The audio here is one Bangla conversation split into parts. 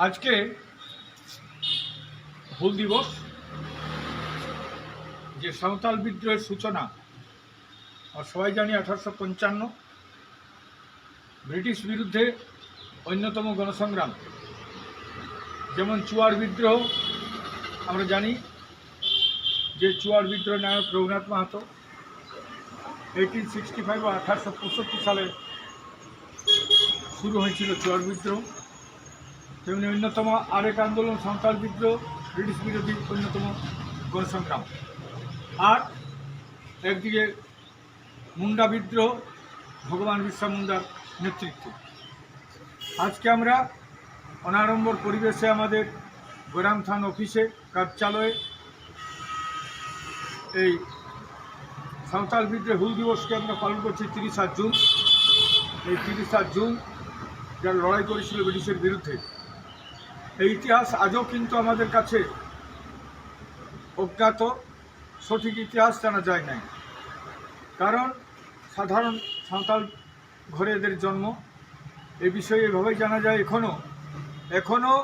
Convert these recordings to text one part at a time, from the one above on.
আজকে হুল দিবস, যে সাঁওতাল বিদ্রোহের সূচনা সবাই জানি 1855 ব্রিটিশ বিরুদ্ধে অন্যতম গণসংগ্রাম। যেমন চুয়ার বিদ্রোহ আমরা জানি, যে চুয়ার বিদ্রোহ নায়ক রঘুনাথ মাহাতো 1865 বা 1865 সালে শুরু হয়েছিল চুয়ার বিদ্রোহ। তেমনি অন্যতম আরেক আন্দোলন সাঁওতাল বিদ্রোহ, ব্রিটিশ বিরোধী অন্যতম গণসংগ্রাম। আর একদিকে মুন্ডা বিদ্রোহ, ভগবান বিরসা মুন্ডার নেতৃত্বে। আজকে আমরা অনাড়ম্বর পরিবেশে আমাদের গোরাম থান অফিসে কার্যালয়ে এই সাঁওতাল বিদ্রোহ হুল দিবসকে আমরা পালন করছি 30 জুন। এই 30 জুন যারা লড়াই করেছিল ব্রিটিশের বিরুদ্ধে, এই ইতিহাস আজও কিন্তু আমাদের কাছে অজ্ঞাত, সঠিক ইতিহাস জানা যায় নাই। কারণ সাধারণ সাঁওতাল ঘরে এদের জন্ম, এ বিষয়ে এভাবেই জানা যায়। এখনও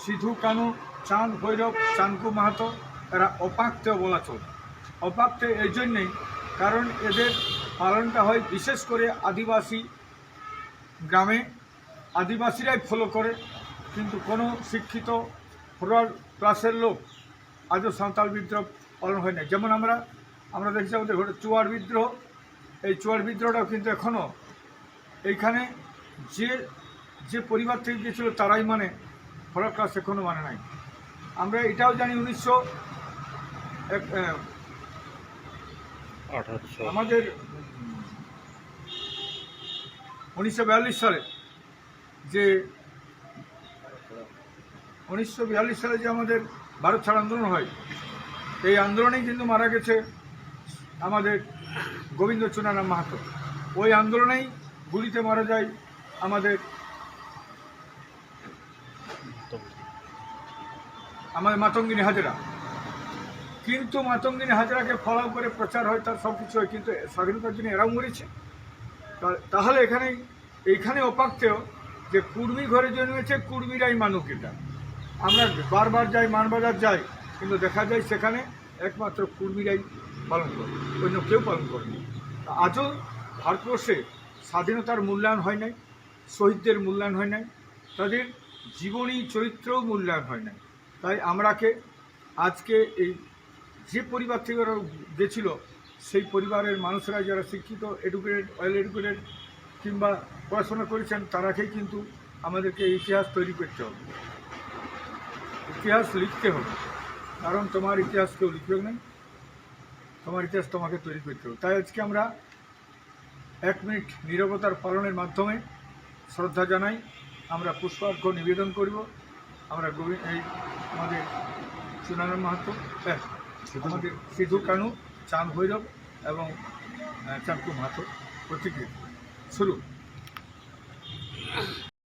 সিধু কানু, চাঁদ ভৈরব, চানকু মাহাতো এরা অপাক্তেও বলা চলে। অপাক্তে এই জন্যেই কারণ এদের পালনটা হয় বিশেষ করে আদিবাসী গ্রামে, আদিবাসীরাই ফলো করে, কিন্তু কোনো শিক্ষিত ফরওয়ার্ড ক্লাসের লোক আজও সাঁওতাল বিদ্রোহ পালন হয় না। যেমন আমরা দেখছি আমাদের ঘটে চুয়ার বিদ্রোহ। এই চুয়ার বিদ্রোহটাও কিন্তু এখনও এইখানে যে পরিবার থেকে গিয়েছিল তারাই মানে, ফরওয়ার্ড ক্লাস এখনও মানে নাই। আমরা এটাও জানি আমাদের 1942 সালে যে 1942 সালে যে আমাদের ভারত ছাড় আন্দোলন হয়, এই আন্দোলনেই কিন্তু মারা গেছে আমাদের গোবিন্দ চুনারাম মাহাতো। ওই আন্দোলনেই গুলিতে মারা যায় আমাদের মাতঙ্গিনী হাজরা। কিন্তু মাতঙ্গিনী হাজরাকে ফলো করে প্রচার হয়, তার সব কিছু হয়, কিন্তু স্বাধীনতার জন্য এরাও মরেছে। তাহলে এইখানে অপাক্তেও যে কুর্মী ঘরে জন্মেছে, কুর্মীরাই মানুক। এটা আমরা বারবার যাই, মানবাজার যাই, কিন্তু দেখা যায় সেখানে একমাত্র কুর্মীরাই পালন করে, অন্য কেউ পালন করেনি। আজও ভারতবর্ষে স্বাধীনতার মূল্যায়ন হয় নাই, শহীদদের মূল্যায়ন হয় নাই, তাদের জীবনী চরিত্রও মূল্যায়ন হয় নাই। তাই আমরাকে আজকে এই যে পরিবার থেকে ওরা গেছিল, সেই পরিবারের মানুষরা যারা শিক্ষিত, এডুকেটেড, ওয়েল এডুকেটেড কিংবা পড়াশোনা করেছেন, তারাকেই কিন্তু আমাদেরকে ইতিহাস তৈরি করতে হবে, ইতিহাস লিখতে হবে। কারণ তোমার ইতিহাস কেউ লিখবে না, তোমার ইতিহাস তোমাকে তৈরি করতে হবে। তাই আজকে আমরা 1 মিনিট নীরবতার পালনের মাধ্যমে শ্রদ্ধা জানাই, আমরা পুষ্পার্ঘ্য নিবেদন করব। আমরা আমাদের চুনারাম মাহাতো, আমাদের সিধু কানু, চাঁদ ভৈরব এবং চানকু মাহাতো প্রতিকৃতি শুরু।